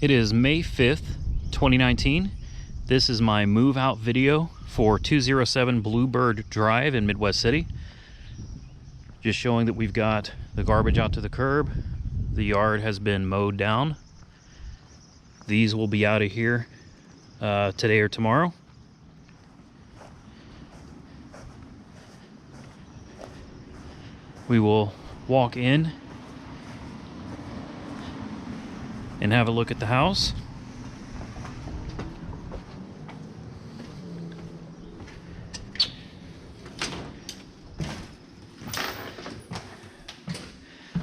It is May 5th, 2019. This is my move out video for 207 Bluebird Drive in Midwest City. Just showing that we've got the garbage out to the curb. The yard has been mowed down. These will be out of here today or tomorrow. We will walk in and have a look at the house.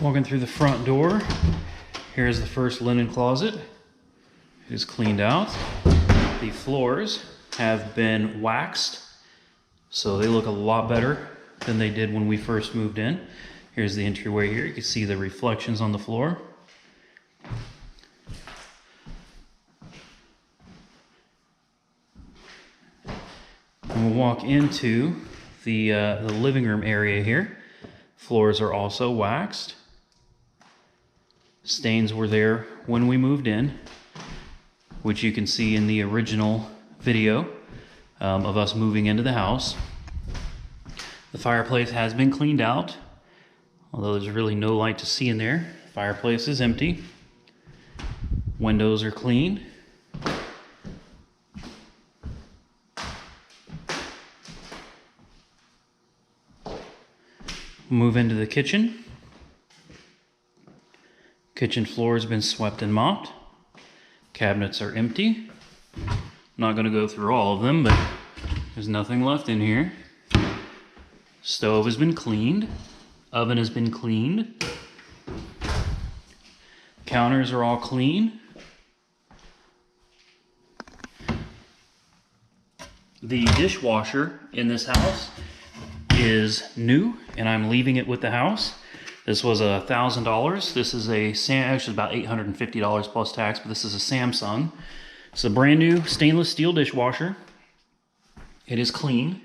Walking through the front door, here's the first linen closet. It is cleaned out. The floors have been waxed, so they look a lot better than they did when we first moved in. Here's the entryway here. You can see the reflections on the floor. And we'll walk into the living room area here. Floors are also waxed. Stains were there when we moved in, which you can see in the original video of us moving into the house. The fireplace has been cleaned out, although there's really no light to see in there. Fireplace is empty. Windows are clean. Move into the kitchen. Kitchen floor has been swept and mopped. Cabinets are empty. I'm not going to go through all of them, but there's nothing left in here. Stove has been cleaned. Oven has been cleaned. Counters are all clean. The dishwasher in this house is new, and I'm leaving it with the house. This was $1,000. This is actually about $850 plus tax, but this is a Samsung. It's a brand new stainless steel dishwasher. It is clean,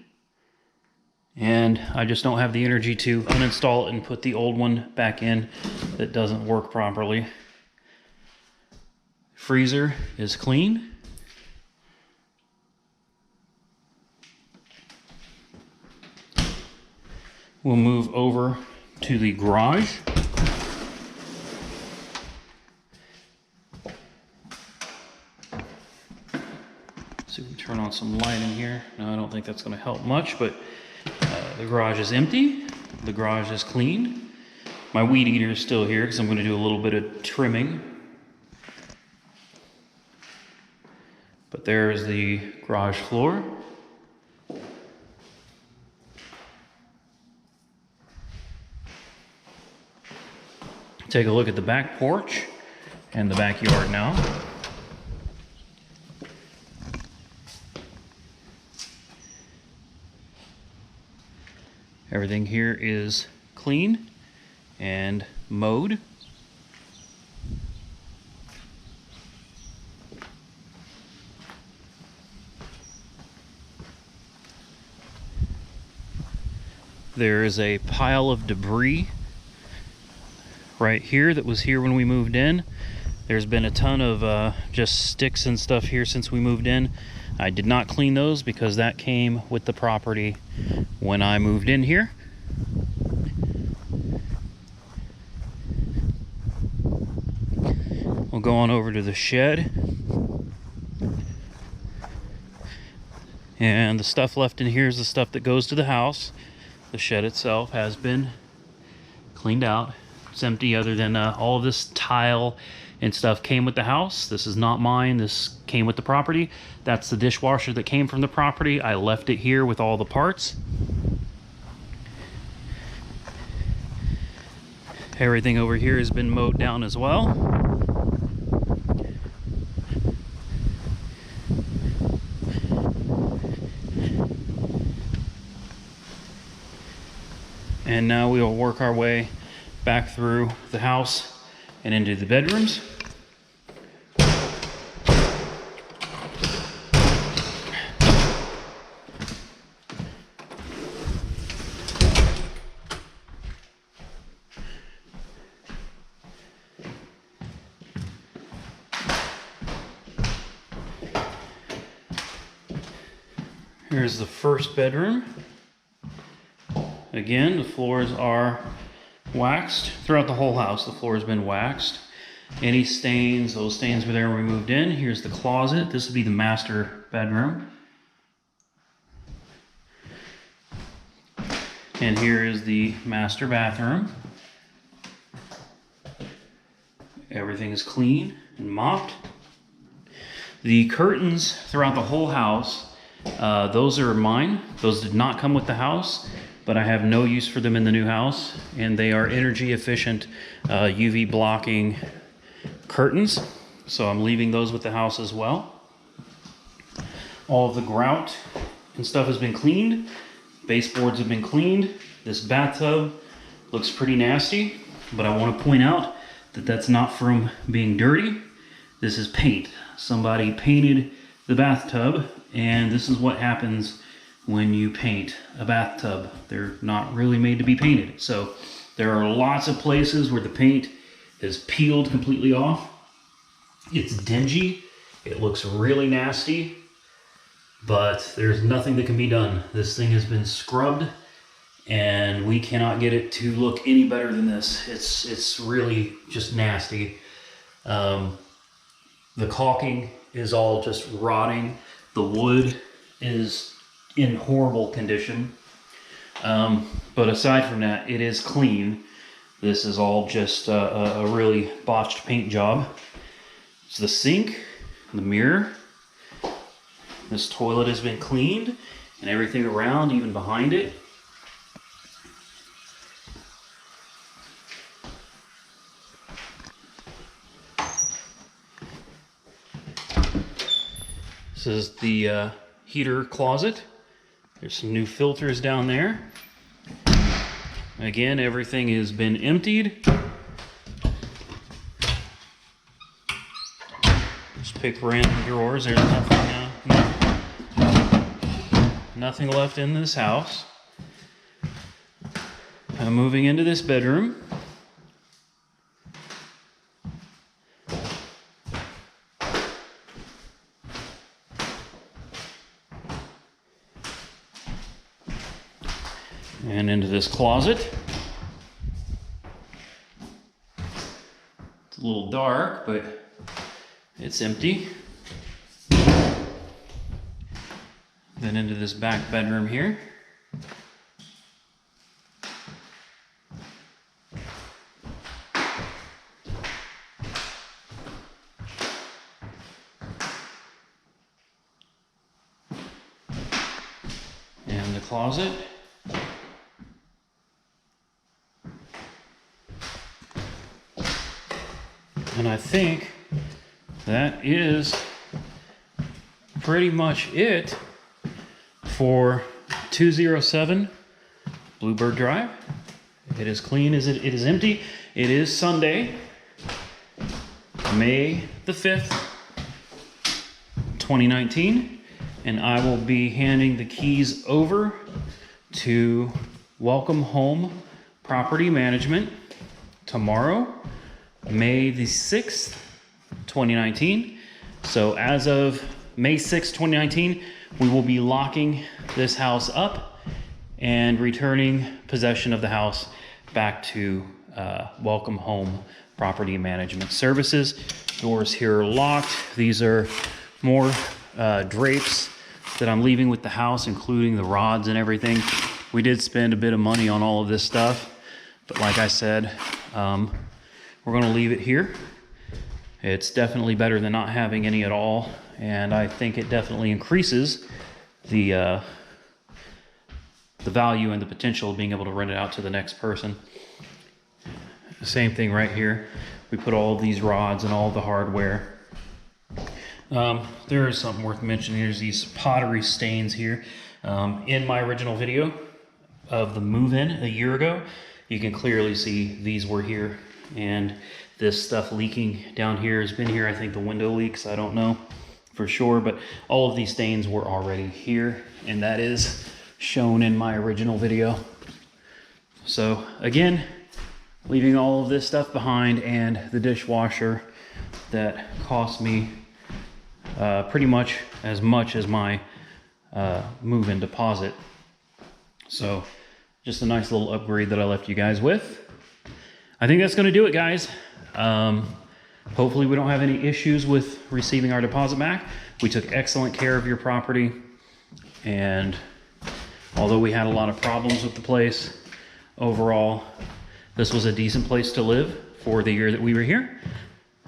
and I just don't have the energy to uninstall it and put the old one back in that doesn't work properly. Freezer is clean. We'll move over to the garage. See if we can turn on some light in here. No, I don't think that's going to help much, but the garage is empty. The garage is clean. My weed eater is still here because I'm going to do a little bit of trimming. But there's the garage floor. Take a look at the back porch and the backyard now. Everything here is clean and mowed. There is a pile of debris right here that was here when we moved in. There's been a ton of just sticks and stuff here since we moved in. I did not clean those because that came with the property when I moved in here. We'll go on over to the shed. And the stuff left in here is the stuff that goes to the house. The shed itself has been cleaned out. It's empty other than all of this tile and stuff came with the house. This is not mine. This came with the property. That's the dishwasher that came from the property. I left it here with all the parts. Everything over here has been mowed down as well. And now we will work our way back through the house and into the bedrooms. Here's the first bedroom. Again, the floors are waxed throughout the whole house. The floor has been waxed. Any stains, those stains were there when we moved in. Here's the closet. This would be the master bedroom. And here is the master bathroom. Everything is clean and mopped. The curtains throughout the whole house, those are mine. Those did not come with the house, but I have no use for them in the new house. And they are energy efficient, UV blocking curtains. So I'm leaving those with the house as well. All of the grout and stuff has been cleaned. Baseboards have been cleaned. This bathtub looks pretty nasty, but I want to point out that that's not from being dirty. This is paint. Somebody painted the bathtub, and this is what happens when you paint a bathtub. They're not really made to be painted. So there are lots of places where the paint is peeled completely off. It's dingy. It looks really nasty, but there's nothing that can be done. This thing has been scrubbed, and we cannot get it to look any better than this. It's really just nasty. The caulking is all just rotting. The wood is in horrible condition. But aside from that, it is clean. This is all just a really botched paint job. It's the sink, the mirror. This toilet has been cleaned, and everything around, even behind it. This is the heater closet. There's some new filters down there. Again, everything has been emptied. Just pick random drawers. There's nothing left in this house. I'm moving into this bedroom. And into this closet. It's a little dark, but it's empty. Then into this back bedroom here. And the closet. And I think that is pretty much it for 207 Bluebird Drive. It is clean as it is empty. It is Sunday, May the 5th, 2019, and I will be handing the keys over to Welcome Home Property Management tomorrow, May the 6th, 2019. So as of May 6th, 2019, we will be locking this house up and returning possession of the house back to Welcome Home Property Management Services. Doors here are locked. These are more drapes that I'm leaving with the house, including the rods and everything. We did spend a bit of money on all of this stuff, but like I said, we're going to leave it here. It's definitely better than not having any at all, and I think it definitely increases the value and the potential of being able to rent it out to the next person. The same thing right here. We put all these rods and all the hardware. There is something worth mentioning. There's these pottery stains here. In my original video of the move-in a year ago, you can clearly see these were here, and this stuff leaking down here has been here. I think the window leaks, I don't know for sure, but all of these stains were already here, and that is shown in my original video. So again, leaving all of this stuff behind, and the dishwasher that cost me pretty much as my move-in deposit. So just a nice little upgrade that I left you guys with. I think that's going to do it, guys. Hopefully we don't have any issues with receiving our deposit back. We took excellent care of your property, and although we had a lot of problems with the place, overall this was a decent place to live for the year that we were here.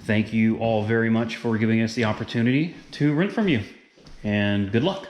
Thank you all very much for giving us the opportunity to rent from you, and good luck.